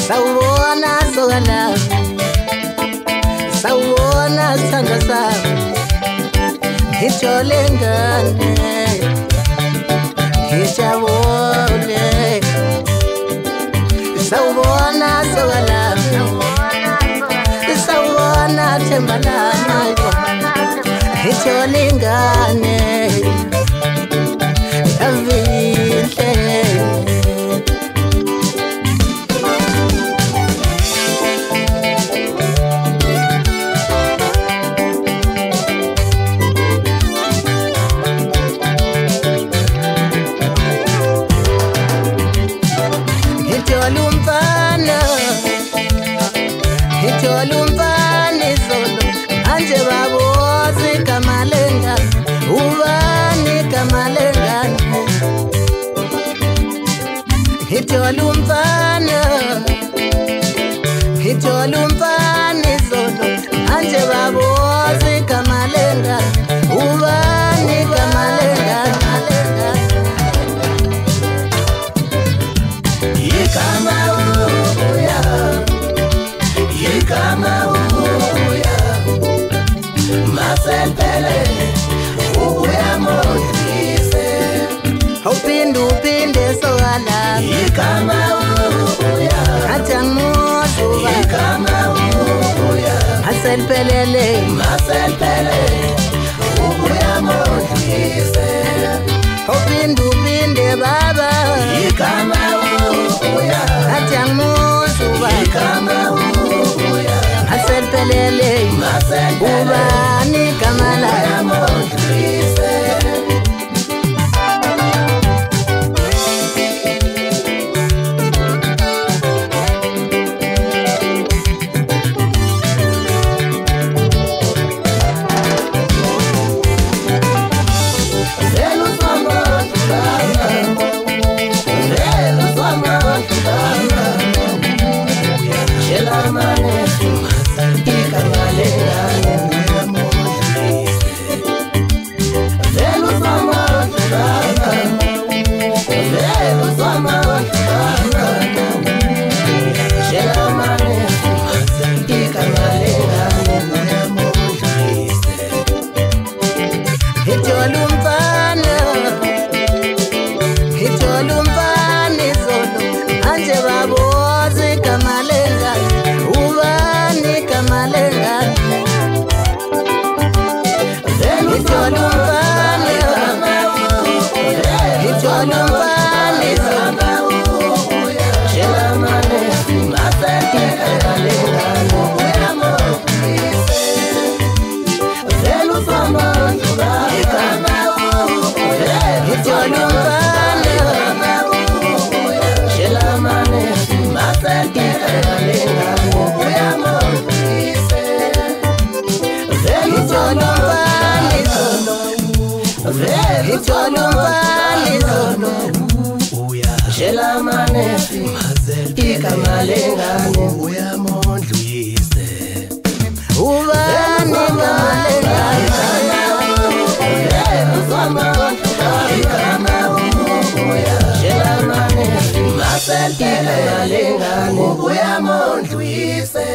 Sawubona sokala Sawubona sithando sami Ngijole ngane Ngijabule Sawubona sokala Sawubona themba lami Ngijole ngane Lumfana izolo anje babozi kamalenga ubani kamalenga Lumfana izolo anje babozi kamalenga ubani kamalenga Yikama uya Yikama uya Masempele uya moise Upinde soala Yikama uya Achamuzu Yikama uya Masempele uya moise Upinde baba Yikama uya Achamuzu Yikama uya Masempele ubani kamala ya moise Lumfana izolo anje babozi kamalenga ubani kamalenga Lumfana izolo Shelamane masati kamalenga uya moise Velu sama kama Lumfana izolo Shelamane ikamalenga uya mondlise ubani kamalenga Shelamane ikamalenga uya mondlise